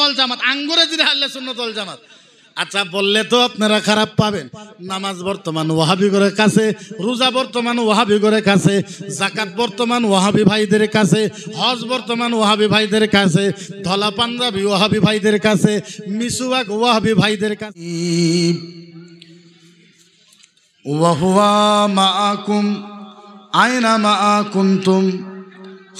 সুন্নতুল জামাত, আঙ্গুরে জিরে আহলে সুন্নতুল জামাত। আচ্ছা বললে তো আপনারা খারাপ পাবেন। নামাজ বর্তমান ওয়াহাবি করে কাছে, রোজা বর্তমান ওয়াহাবি করে কাছে, যাকাত বর্তমান ওয়াহাবি ভাইদের কাছে, হজ বর্তমান ওয়াহাবি ভাইদের কাছে, ধলা পাঞ্জাবি ওয়াহাবি ভাইদের কাছে, মিসওয়াক ওয়াহাবি ভাইদের কাছে। ওয়াহুয়া মাআকুম আইনামা কুনতুম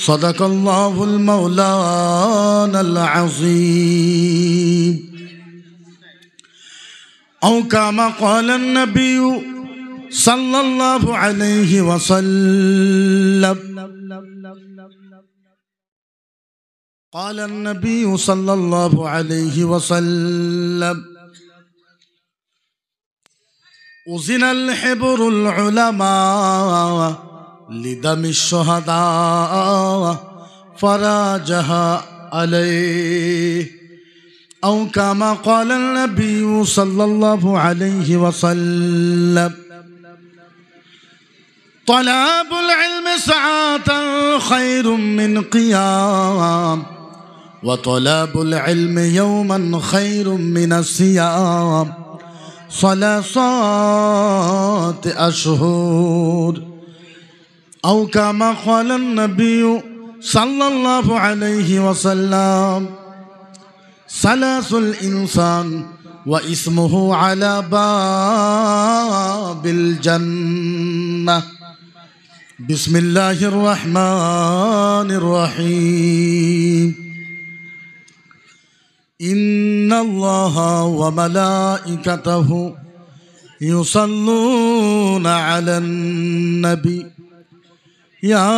সাদাকাল্লাহুল মাওলানাল আযীম। أو كما قال النبي صلى الله عليه وسلم. قال النبي صلى الله عليه وسلم: أذن الحبر العلماء لدم الشهداء فراجها عليه. أو كما قال النبي صلى الله عليه وسلم: طلب العلم ساعة خير من قيام، وطلب العلم يوما خير من الصيام 3 أشهر. أو كما قال النبي صلى الله عليه وسلم: ثلاث الإنسان واسمه على باب الجنة. بسم الله الرحمن الرحيم. إن الله وملائكته يصلون على النبي يا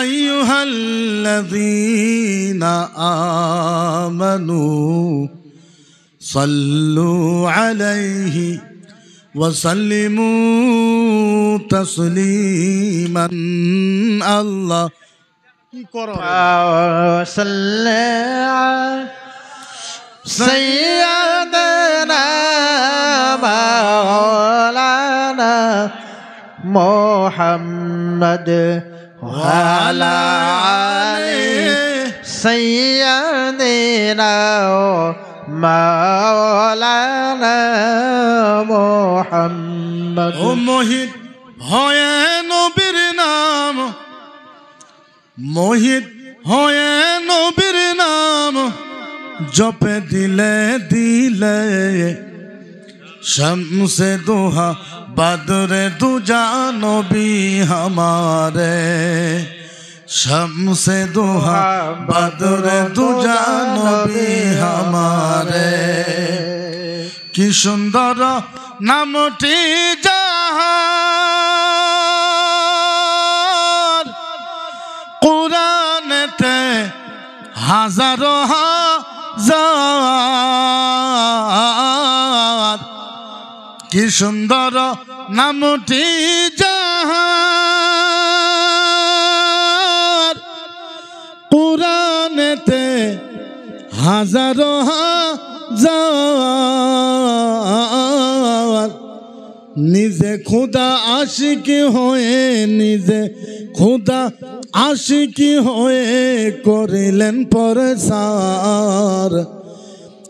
أيها الذين آمنوا صلوا عليه وسلموا تسليما. الله صل على سيدنا مولانا محمد وعلى آله سيدنا مولانا محمد. ও মোহিত হয়ে নবীর নাম, মোহিত হয়ে নবীর নাম জপে দিলে দিলে शम्से दुहा बद्रे दुजा नबी हमारे, शम्से दुहा बद्रे दुजा नबी हमारे। कि सुंदर नामटी जाहार कुरानेते हाजारो हाजार। कि सुंदर नामटी जाहार कुरानेते हाजारो हाजार। निजे खुदा आशिकी होए, निजे खुदा आशिकी होए करिलेन परसार।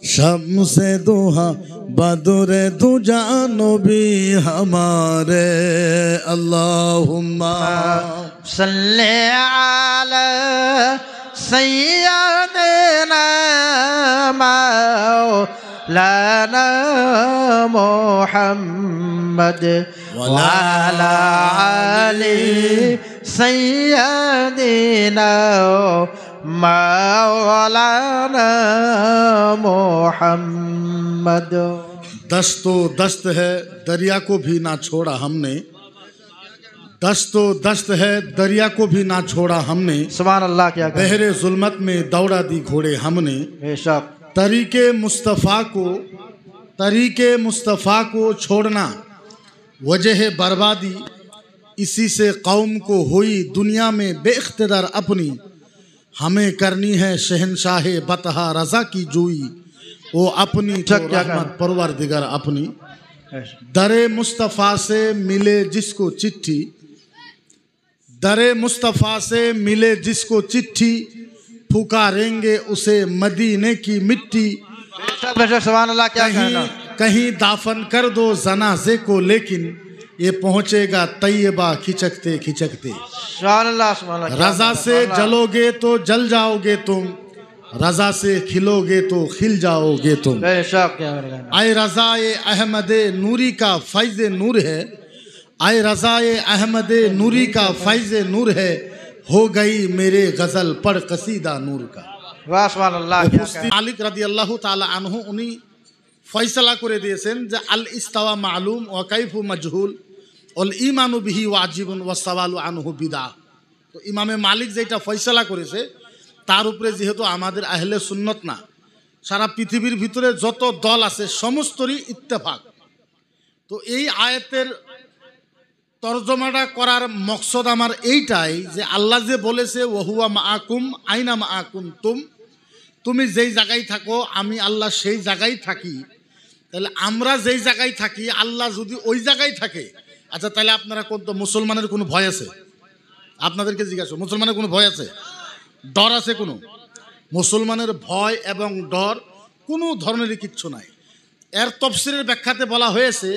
शम्से दुहा बदरे दुजा नबी हमारे। अल्लाहुम्मा सल्ले अला सय्यदना मौलाना मुहम्मद व अला आलि सय्यदना मौलाना मुहम्मद। दस्तो दस्त है दरिया को भी ना छोड़ा हमने, दस्तो दस्त है दरिया को भी ना छोड़ा हमने। सुभान अल्लाह। क्या बहरे जुल्मत में दौड़ा दी घोड़े हमने। बेशक तरीके मुस्तफ़ा को छोड़ना वजह बर्बादी, इसी से कौम को हुई दुनिया में बेइख्तिदार अपनी। हमें करनी है शहनशाहे बतहा रजा की जुई, वो अपनी तो रहमत परवरदिगार अपनी। दरे मुस्तफ़ा से मिले जिसको चिट्ठी, दरे मुस्तफ़ा से मिले जिसको चिट्ठी पुकारेंगे उसे मदीने की मिट्टी बेशक बेशक सुभान अल्लाह क्या कहना। कहीं दाफन कर दो जनाजे को लेकिन ये पहुंचेगा तैयबा खिचकते खिचकते। सुभान अल्लाह सुभान अल्लाह। रजा से जलोगे तो जल जाओगे तुम, रजा से खिलोगे तो खिल जाओगे तुम। बेशक क्या कहना। आए रज़ाए अहमद नूरी का फैज़ नूर है, आए रज़ाए अहमद नूरी का फैज़ नूर है, हो गई मेरे गज़ल पढ़ कसीदा नूर का। वाह सुभान अल्लाह क्या कहना। मालिक রাদিয়াল্লাহু তাআলা আনহু উনি ফয়সালা করে দিয়েছেন যে আল ইস্তাওয়া মালুম ওয়া কাইফু মাজহুল ওয়াল ঈমানু বিহি ওয়াজিবুন ওয়াস সাওয়ালু আনহু বিদআ। তো ইমামে মালিক যেটা ফয়সালা করেছে তার উপরে যেহেতু আমাদের আহলে সুন্নত না, সারা পৃথিবীর ভিতরে যত দল আছে সমস্তরই ইত্তেফাক। তো এই আয়াতের তরজমাটা করার মকসদ আমার এইটাই যে আল্লাহ যে বলেছে ওহুয়া মাআকুম আইনা মাআকুম তুমি যেই জায়গায় থাকো আমি আল্লাহ সেই জায়গায় থাকি, তাহলে আমরা যেই জায়গায় থাকি আল্লাহ যদি ওই জায়গায় থাকে, আচ্ছা তাহলে আপনারা কোন তো মুসলমানের কোনো ভয় আছে? আপনাদেরকে জিজ্ঞাসা, মুসলমানের কোনো ভয় আছে? ডর আছে কোনো? মুসলমানের ভয় এবং ডর কোনো ধরনেরই কিচ্ছু নাই। এর তফসিরের ব্যাখ্যাতে বলা হয়েছে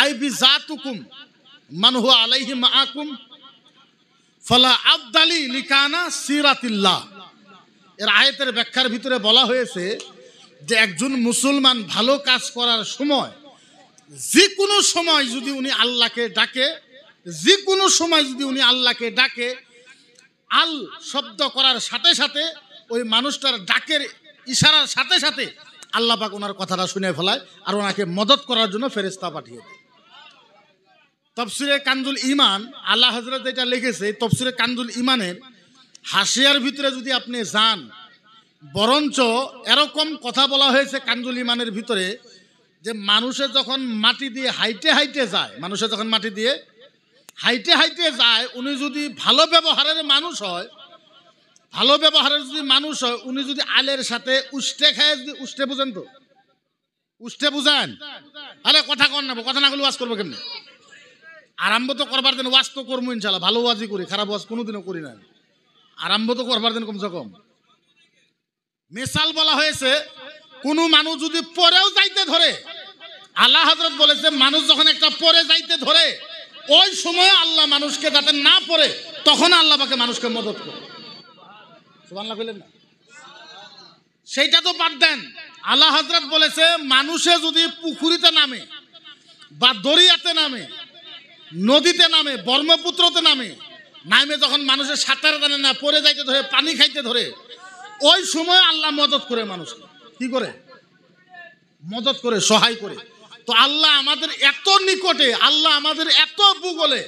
আই বিজাতুকুম মান হুয়া আলাইহি মাআকুম ফালা আফদালি লিকানা সিরাতিল্লাহ। এর আয়াতের ব্যাখ্যার ভিতরে বলা হয়েছে যে একজন মুসলমান ভালো কাজ করার সময় যে কোনো সময় যদি উনি আল্লাহকে ডাকে, যে কোনো সময় যদি উনি আল্লাহকে ডাকে, আল শব্দ করার সাথে সাথে ওই মানুষটার ডাকের ইশারার সাথে সাথে আল্লাহ পাক ওনার কথাটা শুনে ফেলায় আর ওনাকে মদত করার জন্য ফেরেশতা পাঠিয়ে দেয়। তফসিরে কানজুল ইমান আল্লাহ হযরত এটা লিখেছে, তফসিরে কানজুল ইমানের হাসিয়ার ভিতরে যদি আপনি যান, বরঞ্চ এরকম কথা বলা হয়েছে কানজুল ইমানের ভিতরে যে মানুষে যখন মাটি দিয়ে হাইটে হাইটে যায়, মানুষে যখন মাটি দিয়ে হাইটে হাইটে যায়, উনি যদি ভালো ব্যবহারের মানুষ হয়, ভালো ব্যবহারের যদি মানুষ হয়, উনি যদি আলের সাথে উষ্টে খায়, যদি উষ্টে বুঝেন তো উষ্টে বুঝেন, আরে কথা কন না, কথা না করলে ওয়াজ করবো কেমনি? আরম্ভ তো করবার দেন, ওয়াজ তো করবো ইনশাল্লাহ, ভালো ওয়াজই করি, খারাপ ওয়াজ কোনোদিনও করি না। আরম্ভ তো করবার দেন কমসে কম। মিসাল বলা হয়েছে কোন মানুষ যদি পরেও যাইতে ধরে, আল্লাহ হযরত বলেছে মানুষ যখন একটা পরে যাইতে ধরে ওই সময় আল্লাহ মানুষকে যাতে না পড়ে তখন আল্লাহ পাকে মানুষকে মদত করে। সুবহানাল্লাহ কইলেন না? সেইটা তো বাদ দেন, আল্লাহ হযরত বলেছে মানুষে যদি পুকুরিতে নামে বা দরিয়াতে নামে, নদীতে নামে, ব্রহ্মপুত্রতে নামে, নামে যখন মানুষের সাঁতার জানে না, পড়ে যাইতে ধরে, পানি খাইতে ধরে, ওই সময় আল্লাহ মদত করে মানুষকে। কি করে? মদত করে, সহায় করে। তো আল্লাহ আমাদের এত নিকটে, আল্লাহ আমাদের এত ভূগোলে,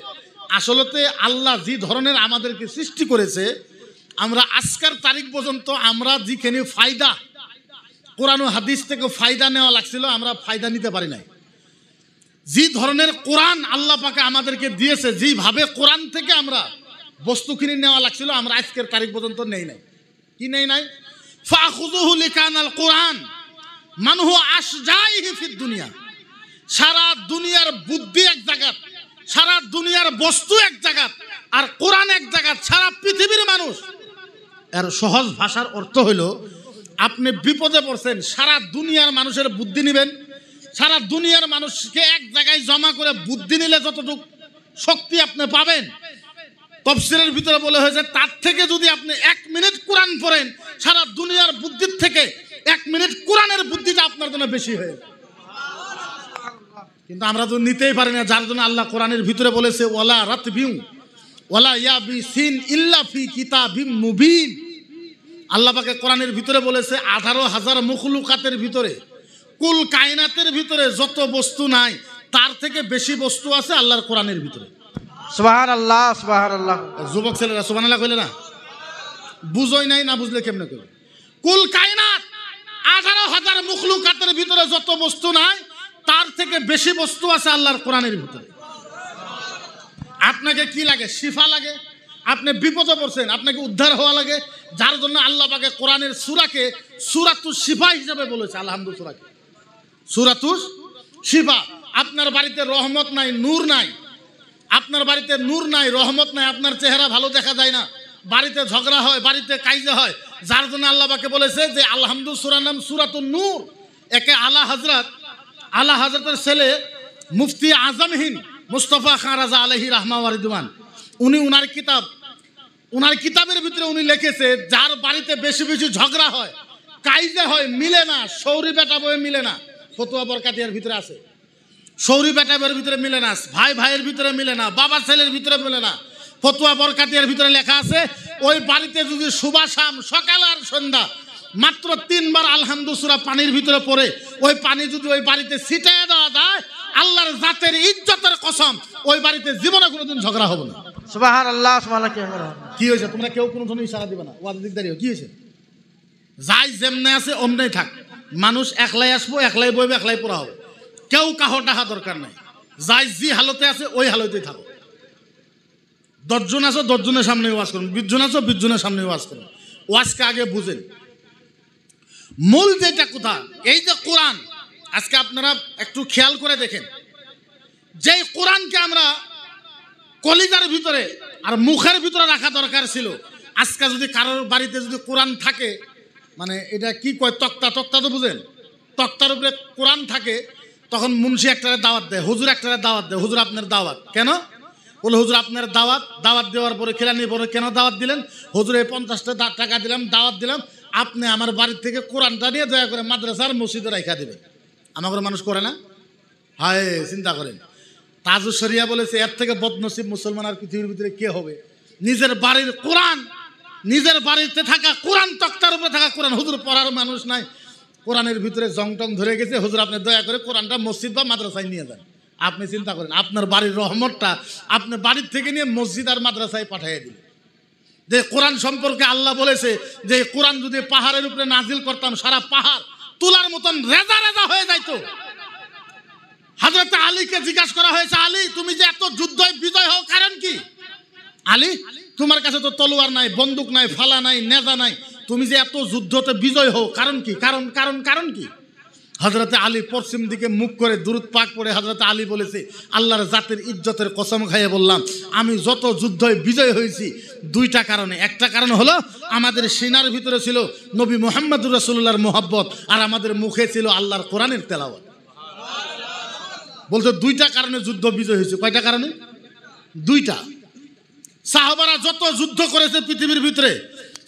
আসলতে আল্লাহ যে ধরনের আমাদেরকে সৃষ্টি করেছে, আমরা আজকের তারিখ পর্যন্ত আমরা যেখানে ফায়দা কোরআন ও হাদিস থেকে ফায়দা নেওয়া লাগছিল, আমরা ফায়দা নিতে পারি নাই। যে ধরনের কোরআন আল্লাহ পাকে আমাদেরকে দিয়েছে, যেভাবে কোরআন থেকে আমরা বস্তু কিনে নেওয়া লাগছিল, আমরা আজকের তারিখ পর্যন্ত নেই নাই। কি নেই নাই? ফাখুযুহু লিকানাল কোরআন মান হুয়া আশজাইহি ফিদ দুনিয়া। সারা দুনিয়ার বুদ্ধি এক জায়গাত, সারা দুনিয়ার বস্তু এক জায়গাত, আর কোরআন এক জায়গাত, সারা পৃথিবীর মানুষ। এর সহজ ভাষার অর্থ হলো আপনি বিপদে পড়ছেন, সারা দুনিয়ার মানুষের বুদ্ধি নেবেন, সারা দুনিয়ার মানুষকে এক জায়গায় জমা করে বুদ্ধি নিলে যতটুকু শক্তি আপনি পাবেন, তফসিরের ভিতরে বলা হয়েছে তার থেকে যদি আপনি 1 মিনিট কোরআন পড়েন, সারা দুনিয়ার বুদ্ধির থেকে 1 মিনিট কোরআনের বুদ্ধিটা আপনার জন্য বেশি হয়ে যায়। কিন্তু আমরা তো নিতেই পারি না, যার জন্য আল্লাহ কোরআনের ভিতরে বলেছে ওয়ালা রাতবিউ ওয়ালা ইয়াবিসিন ইল্লা ফি কিতাবিম মুবিন। আল্লাহ পাকে কোরআনের ভিতরে বলেছে 18,000 মখলুকাতের ভিতরে, কুল কায়নাতের ভিতরে যত বস্তু নাই তার থেকে বেশি বস্তু আছে আল্লাহর কোরআনের ভিতরে। সুবহানাল্লাহ সুবহানাল্লাহ। যুবক ছেলেরা সুবহানাল্লাহ কইলে না? বুঝই নাই, না বুঝলে কেমনে কইবে? কুল কায়নাত 18,000 মখলুকাতের ভিতরে যত বস্তু নাই তার থেকে বেশি বস্তু আছে আল্লাহর কোরআনের ভিতরে। আপনাকে কি লাগে? শিফা লাগে? আপনি বিপদে পড়ছেন, আপনাকে উদ্ধার হওয়া লাগে, যার জন্য আল্লাহ পাকে কোরআনের সূরাকে সূরাতুস শিফা হিসেবে বলেছে। আলহামদুলিল্লাহ, সূরাকে সূরাতুস শিফা। আপনার বাড়িতে রহমত নাই, নূর নাই, আপনার বাড়িতে নূর নাই, রহমত নাই, আপনার চেহারা ভালো দেখা যায় না, বাড়িতে ঝগড়া হয়, বাড়িতে কাইজা হয়, যার জন্য আল্লাহ পাকে বলেছে যে আলহামদু সূরার নাম সূরাতুন নূর। একে আলা হযরতের ছেলে মুফতি আজমহীন মুস্তাফা খান রাজা আলাইহি রাহমা ওয়া রিদওয়ান, উনি উনার কিতাবের ভিতরে উনি লিখেছে যার বাড়িতে বেশি বেশি ঝগড়া হয়, কাইজা হয়, মিলে না, সৌরি বেটা বয়ে মিলে না, ফতোয়া বরকাতিয়ার ভিতরে আছে, সৌরি বেটা বয়ের ভিতরে মিলে না, ভাই ভাইয়ের ভিতরে মিলে না, বাবা ছেলের ভিতরে মিলে না, ফতোয়া বরকাতিয়ার ভিতরে লেখা আছে ওই বাড়িতে যদি সুবাসাম সকাল আর সন্ধ্যা মাত্র 3 বার আলহামদু সূরা পানির ভিতরে পড়ে ওই পানি যদি ওই বাড়িতে ছিটাইয়া দেওয়া যায়, আল্লাহর জাতের ইজ্জতের কসম ওই বাড়িতে জীবনে কোনোদিন ঝগড়া হবে না। সুবহানাল্লাহ সুবহানাল্লাহ। কি হয়েছে? তোমরা কেউ কোনো ধরনের ইশারা দিবে না, ওয়াজ দিকদারি কি হয়েছে? যাই যেমনে আছে অমনেই থাক, মানুষ একলাই আসবো, একলাই বইবে, একলাই পড়া হবে, কেউ কাহো টাহা দরকার নাই, যাই যে হালতে আছে ওই হালতেই থাকো। 10 জন আছো 10 জনের সামনে ওয়াজ করুন, 20 জন আছো 20 জনের সামনে ওয়াজ করুন। ওয়াজকে আগে বুঝেন, মূল যেটা কথা, এই যে কোরআন, আজকে আপনারা একটু খেয়াল করে দেখেন, যেই কোরআনকে আমরা কলিজার ভিতরে আর মুখের ভিতরে রাখা দরকার ছিল, আজকে যদি কারোর বাড়িতে যদি কোরআন থাকে, মানে এটা কি কয়, তক্তা তো বুঝেন, তক্তার উপরে কোরআন থাকে, তখন মুন্সি একটারে দাওয়াত দেয়, হুজুর একটারে দাওয়াত দেয়, হুজুর আপনার দাওয়াত কেন? বলে হুজুর আপনার দাওয়াত দেওয়ার পরে খেলানি পরে কেন দাওয়াত দিলেন? হুজুর এই 50 টাকা দিলাম, দাওয়াত দিলাম, আপনি আমার বাড়ির থেকে কোরআনটা নিয়ে দয়া করে মাদ্রাসার মসজিদে রাখা দেবেন। আমাদের মানুষ করে না? হায়, চিন্তা করেন। তাজুস শরিয়া বলেছে এর থেকে বদনসিব মুসলমান আর পৃথিবীর ভিতরে কে হবে? নিজের বাড়ির কোরআন, নিজের বাড়িতে থাকা কোরআন, তক্তার উপরে থাকা কোরআন, হুজুর পড়ার মানুষ নাই, কোরআনের ভিতরে জংটং ধরে গেছে, হুজুর আপনি দয়া করে কোরআনটা মসজিদ বা মাদ্রাসায় নিয়ে যান। আপনি চিন্তা করেন, আপনার বাড়ির রহমতটা আপনার বাড়ির থেকে নিয়ে মসজিদ আর মাদ্রাসায় পাঠিয়ে দিল। যে কোরআন সম্পর্কে আল্লাহ বলেছে যে কোরআন যদি পাহাড়ের উপরে নাজিল করতাম, সারা পাহাড় তুলার মতন রেজা রেজা হয়ে যাইতো। হযরত আলীকে জিজ্ঞাসা করা হয়েছে, আলী তুমি যে এত যুদ্ধ বিজয় হও কারণ কি? আলী তোমার কাছে তো তলোয়ার নাই, বন্দুক নাই, ফালা নাই, নেজা নাই, তুমি যে এত যুদ্ধতে বিজয় হও কারণ কি? কারণ কি? হযরতে আলী পশ্চিম দিকে মুখ করে দুরূদ পাক পড়ে হযরতে আলী বলেছে, আল্লাহর জাতের ইজ্জতের কসম খাইয়ে বললাম, আমি যত যুদ্ধে বিজয় হয়েছি 2টা কারণে। একটা কারণ হলো আমাদের সিনার ভিতরে ছিল নবী মুহাম্মদুর রাসূলুল্লাহর মোহাব্বত, আর আমাদের মুখে ছিল আল্লাহর কোরআনের তেলাওয়াত। বলতে 2টা কারণে যুদ্ধ বিজয় হয়েছে। কয়টা কারণে? 2টা। সাহাবারা যত যুদ্ধ করেছে পৃথিবীর ভিতরে,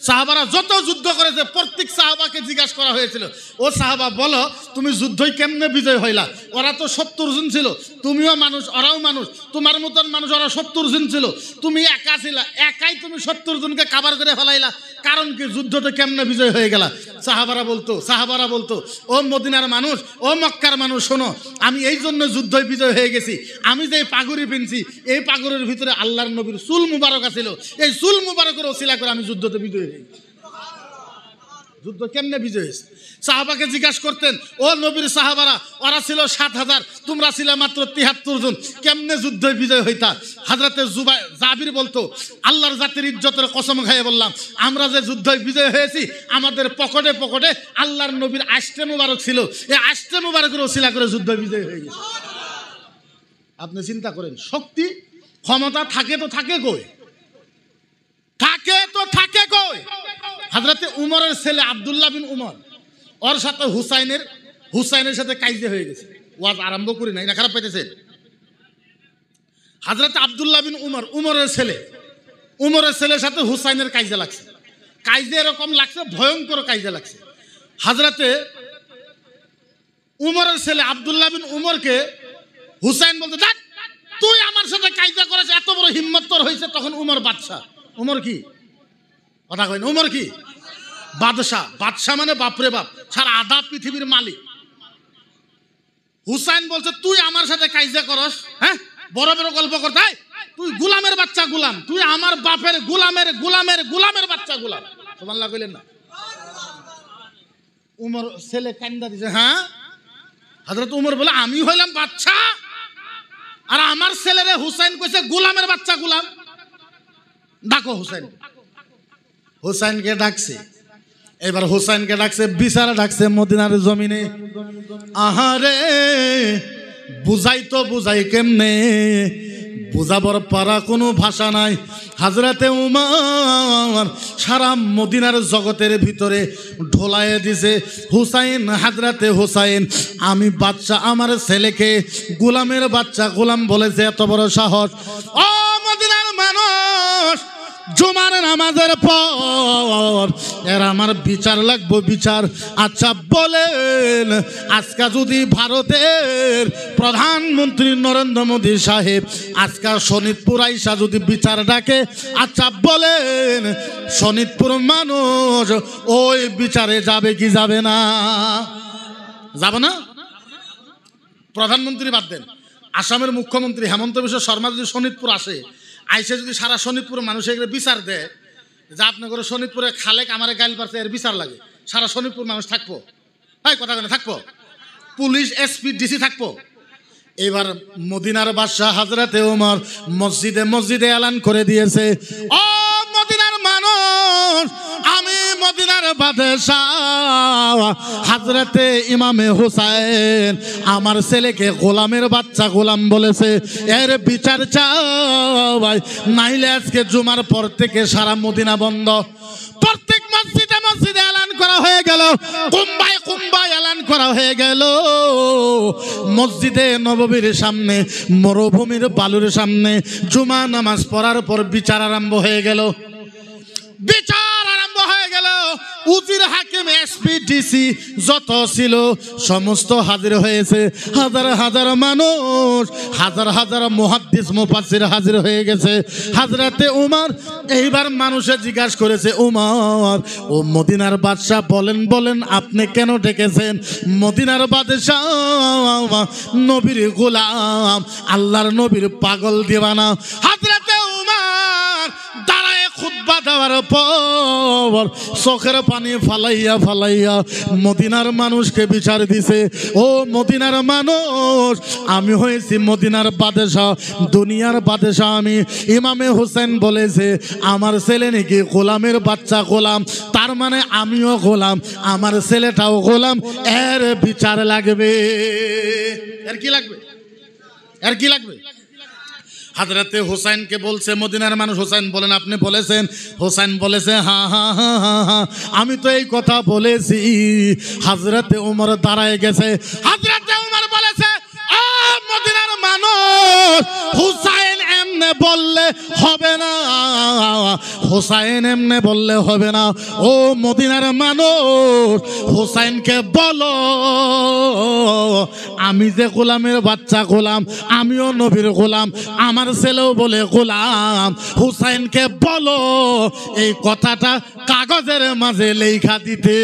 সাহাবারা যত যুদ্ধ করেছে, প্রত্যেক সাহাবাকে জিজ্ঞাসা করা হয়েছিল, ও সাহাবা বলো তুমি যুদ্ধই কেমনে বিজয় হইলা? ওরা তো 70 জন ছিল, তুমিও মানুষ, ওরাও মানুষ, তোমার মতন মানুষ, ওরা 70 জন ছিল, তুমি একা ছিলা, একাই তুমি 70 জনকে কাভার করে ফেলাইলা, কারণ কি? যুদ্ধতে কেমনে বিজয় হয়ে গেলা? সাহাবারা বলতো ও মদিনার মানুষ, ও মক্কার মানুষ, শোনো, আমি এই জন্য যুদ্ধই বিজয় হয়ে গেছি, আমি যে পাগুড়ি পিনছি এই পাগুড়ির ভিতরে আল্লাহর নবীর চুল মুবারক আছিল, এই চুল মুবারকের ওসিলা করে আমি যুদ্ধতে বিজয়। যুদ্ধ কেমনে বিজয় হয়েছে? সাহাবাকে জিজ্ঞাসা করতেন, ও নবীর সাহাবারা, ওরা ছিল 7000, তোমরা ছিলে মাত্র 73 জন, কেমনে যুদ্ধ বিজয় হইতা? হযরতে জাবির বলতো, আল্লাহর জাতের ইজ্জতের কসম খাইয়ে বললাম, আমরা যে যুদ্ধ বিজয় হয়েছি আমাদের পকেটে পকেটে আল্লাহর নবীর আষ্টে মুবারক ছিল, এই আষ্টে মুবারকের ওসিলা করে যুদ্ধ বিজয় হয়ে গেছে। আপনি চিন্তা করেন, শক্তি ক্ষমতা থাকে তো থাকে কই? হযরতে উমরের ছেলে আব্দুল্লাহ বিন উমর, ওর সাথে হুসাইনের সাথে কাইজে হয়ে গেছে। ওয়াজ আরম্ভ করি নাই না, খারাপ পাইতেছেন? হযরতে আব্দুল্লাহ বিন উমর, উমরের ছেলের সাথে হুসাইনের কাইজে লাগছে। কাইজে এরকম লাগছে, ভয়ঙ্কর কাইজে লাগছে। হযরতে উমরের ছেলে আব্দুল্লাহ বিন উমরকে হুসাইন বলতে, দেখ তুই আমার সাথে কাইজা করেছে, এত বড় হিম্মত তোর হয়েছে। তখন উমর বাদশাহ, উমর কি কথা কয় না, উমর কি বাদশাহ মানে বাপরে বাপ, সারা আধা পৃথিবীর মালিক। হুসাইন বলছে তুই আমার সাথে কাইজা করস? হ্যাঁ, বড় বড় গল্প করতে, তুই গুলামের বাচ্চা গুলাম, তুই আমার বাপের গুলামের বাচ্চা গুলাম। সুবহানাল্লাহ কইলেন না? উমর ছেলে কান্দা দিছে। হ্যাঁ, হযরত উমর বলে আমি হইলাম বাচ্চা আর আমার ছেলেরে হুসাইন কইছে গোলামের বাচ্চা গোলাম। ডাকো হুসাইনকে ডাকছে। এবার হুসাইনকে ডাকছে, বিচার ডাকছে মদিনার জমিনে। আহারে বুঝাই কেমনে, বুঝাবার পারা কোনো ভাষা নাই। হযরতে উমর সারা মদিনার জগতের ভিতরে ঢোলায়ে দিছে, হুসাইন, হযরতে হুসাইন, আমি বাচ্চা, আমার ছেলেকে গোলামের বাচ্চা, গোলাম বলেছে, এত বড় সাহস! ও মদিনার মানুষ, জুমার নামাজের পর এর আমার বিচার লাগবে, বিচার। আচ্ছা বলেন, আজকে যদি ভারতের প্রধানমন্ত্রী নরেন্দ্র মোদী সাহেব আজকে শোনিতপুর আইসা যদি বিচার ডাকে, আচ্ছা বলেন শোনিতপুর মানুষ ওই বিচারে যাবে কি যাবে না? যাবে না? প্রধানমন্ত্রী বাদ দেন, আসামের মুখ্যমন্ত্রী হেমন্ত বিশ্ব শর্মা যদি শোনিতপুর আসে, আইসে যদি সারা শোনিতপুরের মানুষ এগুলো বিচার দেয় যে আপনি করে শোনিতপুরে খালেক আমার গাইল পারছে, এর বিচার লাগে, সারা শোনিতপুর মানুষ থাকবো? ভাই কথা কেন থাকবো? পুলিশ, এসপি, ডিসি থাকবো? এবার মদিনার বাদশাহ হযরতে ওমর মসজিদে মসজিদে এলান করে দিয়েছে, ও মদিনার মানুষ, আমি মদিনার বাদশাহ হযরতে ইমামে হুসাইন আমার ছেলেকে গোলামের বাচ্চা গোলাম বলেছে, এর বিচার চাই, নাইলে আজকে জুমার পর থেকে সারা মদিনা বন্ধ। প্রত্যেক মসজিদে মসজিদে এলান করা হয়ে গেল, কুম্বায় কুম্বায় এলান করা হয়ে গেল। মসজিদে নববীর সামনে, মরুভূমির বালুর সামনে জুমা নামাজ পড়ার পর বিচার আরম্ভ হয়ে গেল, বিচার আরম্ভ হয়ে গেল। উজির, হাকিম, এসপি, ডিসি যত ছিল সমস্ত হাজির হয়েছে, হাজার হাজার মানুষ, হাজার হাজার মুহাদ্দিস মুফাসসির হাজির হয়ে গেছে। হযরতে উমর এইবার মানুষে জিজ্ঞাসা করেছে, উমর, ও মদিনার বাদশাহ, বলেন বলেন আপনি কেন ডেকেছেন? মদিনার বাদশাহ নবীর গোলাম, আল্লাহর নবীর পাগল দিওয়ানা। হযরতে উমর দাঁড়ায় খুতবা দেওয়ার পর চোখের পানি ফালাইয়া ফালাইয়া মদিনার মানুষকে বিচার দিছে, ও মদিনার মানুষ, আমি হয়েছি মদিনার বাদশাহ, দুনিয়ার বাদশাহ আমি। ইমামে হুসেন বলেছে আমার ছেলে নাকি গোলামের বাচ্চা গোলাম, তার মানে আমিও গোলাম, আমার ছেলেটাও গোলাম, এর বিচার লাগবে। এর কি লাগবে? এর কি লাগবে? হযরতে হুসাইনকে বলছে মদিনার মানুষ, হুসাইন বলেন আপনি বলেছেন? হুসাইন বলেছে হ্যাঁ হ্যাঁ হ্যাঁ হ্যাঁ হ্যাঁ, আমি তো এই কথা বলেছি। হযরতে উমর দাঁড়ায় গেছে, হযরতে উমর বলেছে, ও মদিনার মানুষ, হুসাইন এমনে বললে হবে না, হুসাইন এমনে বললে হবে না। ও মদিনার মানুষ, হুসাইনকে বলো আমি যে গোলামের বাচ্চা গোলাম, আমিও নবীর গোলাম, আমার ছেলেও বলে গোলাম। হুসাইনকে বলো এই কথাটা কাগজের মাঝে লেখা দিতে।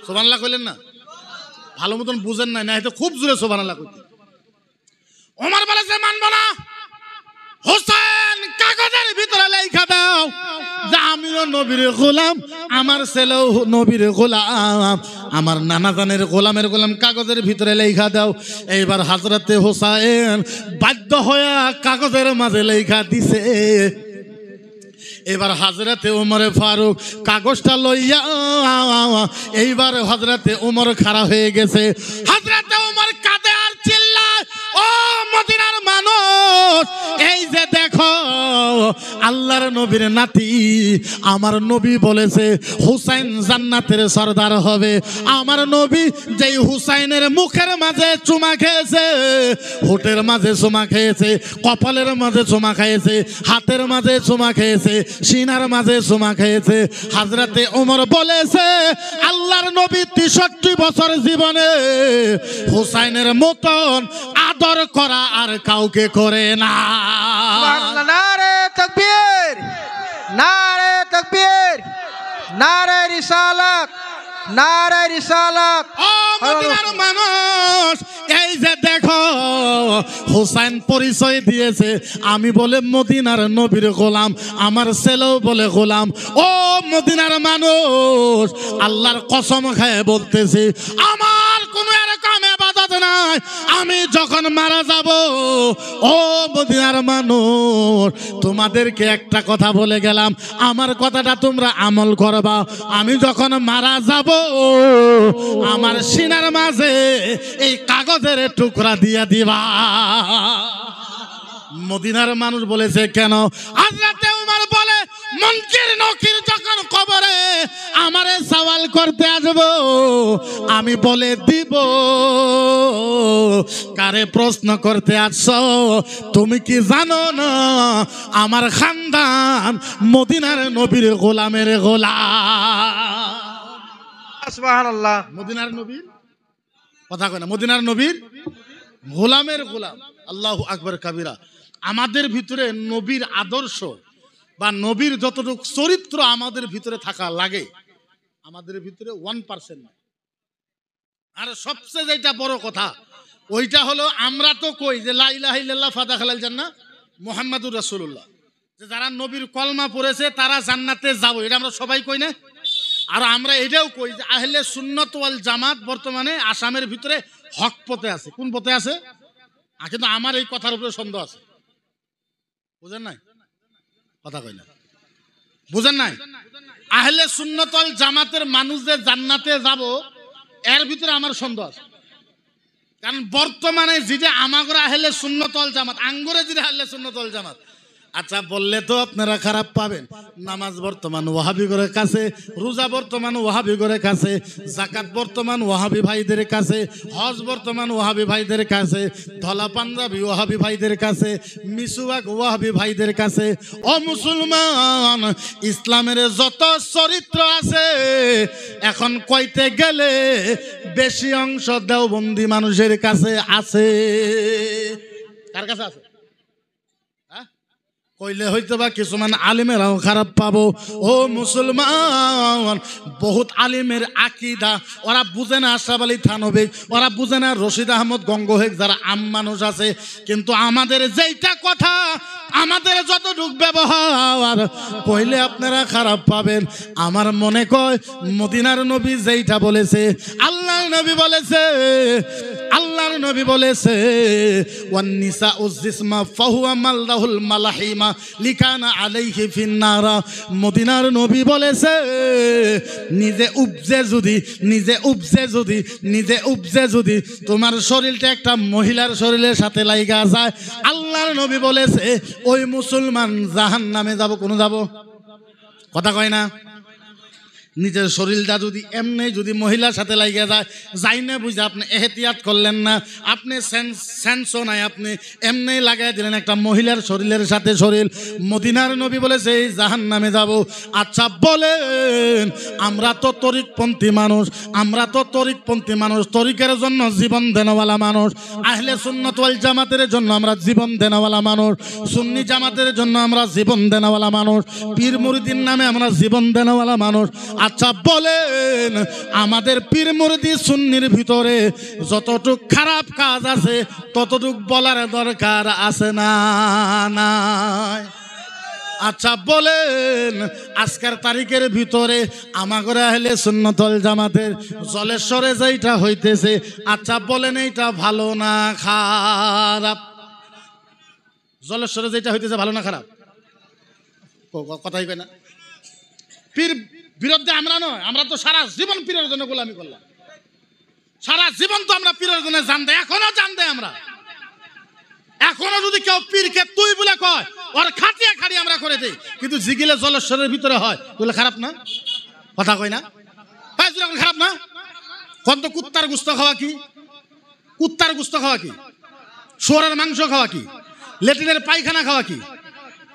সুবহানাল্লাহ কইলেন না? ভালো মতন বুঝেন নাই, না এটা খুব জোরে সুবহানাল্লাহ কইতে। ওমর বলেছে মানব না, হুসাইন কাগজের ভিতরে লেখা দাও যে আমিও নবীর গোলাম, আমার ছেলেও নবীর গোলাম, আমার নানা জানের গোলামের গোলাম, কাগজের ভিতরে লেখা দাও। এইবার হযরতে হুসাইন বাধ্য হয়ে কাগজের মাঝে লেখা দিছে। এবার হযরতে উমরে ফারুক কাগজটা লইয়া এইবার হযরতে উমর খাড়া হয়ে গেছে। হযরতে উমর কাঁদে আর চিল্লায়, ও মদিনার মানুষ, এই যে দেখো আল্লাহর নবীর নাতি, আমার নবী বলেছে হুসাইন জান্নাতের সরদার হবে। আমার নবী যেই হুসাইনের মুখের মাঝে চুমা খেয়েছে, হোটের মাঝে চুমা খেয়েছে, কপালের মাঝে চুমা খেয়েছে, হাতের মাঝে চুমা খেয়েছে, সিনার মাঝে চুমা খেয়েছে। হযরতে ওমর বলেছে আল্লাহর নবী ৬৩ বছর জীবনে হুসাইনের মতন আদর করা আর কাউকে করে না। নারে তাকবীর, নারে তাকবীর, নারে রিসালাত, নারে রিসালাত। ও মদিনার মানুষ, এই যে দেখো হুসাইন পরিচয় দিয়েছে আমি বলে মদিনার নবীর গোলাম, আমার ছেলেও বলে গোলাম। ও মদিনার মানুষ, আল্লাহর কসম খায় বলতেছি আমার কোনো এরকম ইবাদত আছে নাই? আমি যখন মারা যাব, ও মদিনার মানুষ, তোমাদেরকে একটা কথা বলে গেলাম, আমার কথাটা তোমরা আমল করবা। আমি যখন মারা যাব, আমার সিনার মাঝে এই কাগজের টুকরা দিয়ে দিবা। মদিনার মানুষ বলেছে কেন? হযরতে উমর বলে, মুনকির নকির যখন কবরে আমারে সওয়াল করতে আসবো, আমি বলে দিব, কারে প্রশ্ন করতে আসছো? তুমি কি জানো না আমার খানদান মদিনার নবীর গোলামের গোলাম? সুবহানাল্লাহ। মদিনার নবীর কথা কয় না, মদিনার নবীর গোলামের গোলাম। আল্লাহু আকবার কাবীরা। আমাদের ভিতরে নবীর আদর্শ বা নবীর যতটুকু চরিত্র আমাদের ভিতরে থাকা লাগে, আমাদের ভিতরে 1% নাই। আর সবচেয়ে যেটা বড় কথা, ওইটা হলো আমরা তো কই যে লা ইলাহা ইল্লাল্লাহ ফাদাখালাল জান্নাহ মুহাম্মাদুর রাসূলুল্লাহ, যে যারা নবীর কলমা পড়েছে তারা জান্নাতে যাবে, এটা আমরা সবাই কই না? আর আমরা এটাও কই যে আহলে সুন্নাত ওয়াল জামাত বর্তমানে আসামের ভিতরে হক পথে আছে। কোন পথে আছে? কিন্তু আমার এই কথার উপরে সন্দেহ আছে। বুঝেন নাই? কথা কই না, বুঝেন নাই? আহলে সুন্নাত ওয়াল জামাতের মানুষ যে জান্নাতে যাব, এর ভিতরে আমার সন্দেহ আছে। কারণ বর্তমানে যেটা আমাগরে আহলে সুন্নাত ওয়াল জামাত, আঙ্গুরে যেটা আহলে সুন্নাত ওয়াল জামাত, আচ্ছা বললে তো আপনারা খারাপ পাবেন। নামাজ বর্তমান ওয়াহাবি করে কাছে, রোজা বর্তমান ওয়াহাবি করে কাছে, যাকাত বর্তমান ওয়াহাবি ভাইদের কাছে, হজ বর্তমান ওয়াহাবি ভাইদের কাছে, ধলা পাঞ্জাবি ওয়াহাবি ভাইদের কাছে, মিসওয়াক ওয়াহাবি ভাইদের কাছে। ও মুসলমান, ইসলামের যত চরিত্র আছে এখন কইতে গেলে বেশি অংশ দেওবন্দি মানুষের কাছে আছে। কার কাছে আছে? কইলে হয়তো বা কিছুমান আলিমেরাও খারাপ পাবো। ও মুসলমান, বহুত আলিমের আকিদা ওরা বুঝে না, আশরাফ আলী থানভী ওরা বুঝে না, রশিদ আহমদ গঙ্গোহেক, যারা আম মানুষ আছে। কিন্তু আমাদের যেইটা কথা, আমাদের যতটুক ব্যবহার কইলে আপনারা খারাপ পাবেন। আমার মনে কয় মদিনার নবী যেইটা বলেছে, আল্লাহর নবী বলেছে, আল্লাহর নবী বলেছে, ওয়ান নিসাউ জিসমা ফাহুয়া মালদাহুল মালাহিমা লিকানা আলাইহি ফিন্নার। মদিনার নবী বলেছে, নিজে উপজে যদি তোমার শরীরটা একটা মহিলার শরীরের সাথে লাইগা যায়, আল্লাহর নবী বলেছে ওই মুসলমান জাহান্নামে যাব। কোন যাব? কথা কয় না? নিজের শরীরটা যদি এমনি যদি মহিলার সাথে লাগিয়ে যায়, যাই না বুঝে আপনি এহতিয়াত করলেন না, আপনি সেন্সও নাই, আপনি এমনি লাগাই দিলেন একটা মহিলার শরীরের সাথে শরীর। মদিনার নবী বলেছে এই জাহান্নামে যাব। আচ্ছা বলেন, আমরা তো তরিকপন্থী মানুষ, তরিকের জন্য জীবন দেনওয়ালা মানুষ, আহলে সুন্নাত ওয়াল জামাতের জন্য আমরা জীবন দেনওয়ালা মানুষ, সুন্নি জামাতের জন্য আমরা জীবন দেনওয়ালা মানুষ, পীর মুরিদির নামে আমরা জীবন দেনওয়ালা মানুষ। আচ্ছা বলেন, আমাদের পীর মুরিদি সুন্নির ভিতরে যতটুক খারাপ কাজ আছে ততটুক বলার দরকার আছে না? নাই। আচ্ছা বলেন, আজকের তারিখের ভিতরে আমাগরে আহলে সুন্নাত ওয়াল জামাতের জলেশ্বরে যেটা হইতেছে, আচ্ছা বলেন এইটা ভালো না খারাপ? জলেশ্বরে যেটা হইতেছে ভালো না খারাপ? কথাই কয় না। পীর বিরুদ্ধে আমরা নয়, আমরা তো সারা জীবন পীরের জন্য গোলামি করলাম, সারা জীবন তো আমরা পীরের জন্য জান দেয়, এখনো জান দেয় আমরা। এখনো যদি কেউ পীরকে তুই বলে কয়, ওর খাটিয়া খাড়ি আমরা করে দেই, কিন্তু জিগিলে জলেশ্বরের ভিতরে হয়, বলে খারাপ না? কথা কয় না? খারাপ না? কত কুত্তার গোস্ত খাওয়া কি? কুত্তার গোস্ত খাওয়া কি? শুয়োরের মাংস খাওয়া কি? লেট্রিনের পায়খানা খাওয়া কি?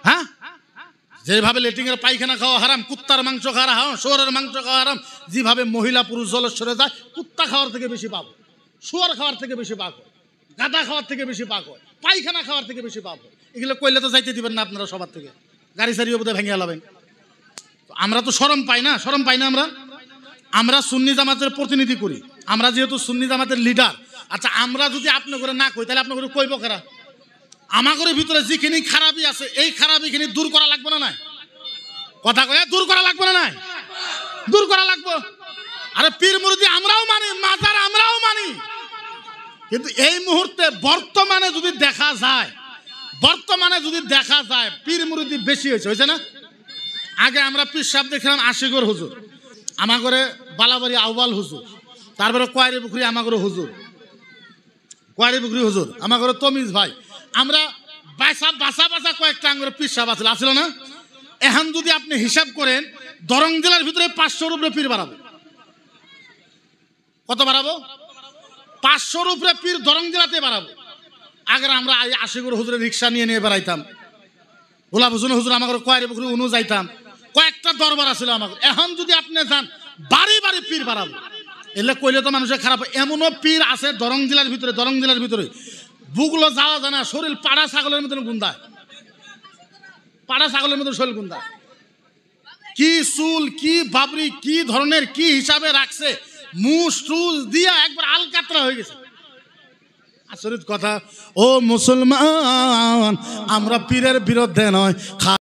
হ্যাঁ, যেভাবে লেট্রিনের পায়খানা খাওয়া হারাম, কুত্তার মাংস খাওয়া হারাম, শুয়োরের মাংস খাওয়া হারাম, যেভাবে মহিলা পুরুষ জলেশ্বরে যায়, কুত্তা খাওয়ার থেকে বেশি পাবো, শুয়োর খাওয়ার থেকে বেশি পাক হয়, গাদা খাওয়ার থেকে বেশি পাক হয়, পায়খানা খাওয়ার থেকে বেশি পাক হয়। এগুলো কইলে তো যাইতে দিবেন না আপনারা সবার থেকে, গাড়ি সারিও বোধহয় ভেঙে আলাবেন। আমরা তো শরম পাই না, শরম পাই না। আমরা সুন্নি জামাতের প্রতিনিধি করি, আমরা যেহেতু সুন্নি জামাতের লিডার। আচ্ছা আমরা যদি আপনি করে না কই, তাহলে আপনি করে কইব কারা? আমাদের ভিতরে যেখানে খারাপই আছে, এই খারাপিখানি দূর করা লাগবে না? নাই কথা কয়ে দূর করা লাগবে না? নাই দূর করা লাগবে। আরে পীর মুরিদি আমরাও মানি, মাজার আমরাও মানি, কিন্তু এই মুহূর্তে বর্তমানে যদি দেখা যায় পীর মুরিদি বেশি হয়েছে না? আগে আমরা পীর সাহেব দেখলাম আশিগর হুজুর, আমার ঘরে বালাবাড়ি আউয়াল হুজুর, তারপরে কয়ারি পুকুরি আমার ঘরে হুজুর, আমার ঘরে তমিজ ভাই, আমরা বাসা কয়েকটা আঙ্গুরে পীর সাহেব আসছিল না? এখন যদি আপনি হিসাব করেন দরং জেলার ভিতরে 500-র উপরে পীর বাড়াবো। কত বাড়াবো? 500-র উপরে পীর দরং জেলাতে বাড়াবো। আগে আমরা আশিগর হুজুরের রিক্সা নিয়ে বেড়াইতাম, গোলাপ হোসেন হুজুর আমার কয়ারি পুকুরি উনু যাইতাম, কয়েকটা দরবার আছিল আমার। এখন যদি আপনি যান বাড়ি পীর বাড়াবো, এলে কইলে তো মানুষের খারাপ। এমনও পীর আছে দরং জেলার ভিতরে বুকগুলো যাওয়া যায় না, শরীর পাড়া ছাগলের মতন গুন্দায়, শরীর গুন্দায়। কি চুল, কি বাবরি, কি ধরনের, কি হিসাবে রাখছে, মুস টুস দিয়া একবার আলকাতরা হয়ে গেছে। আচরিত কথা। ও মুসলমান, আমরা পীরের বিরুদ্ধে নয়,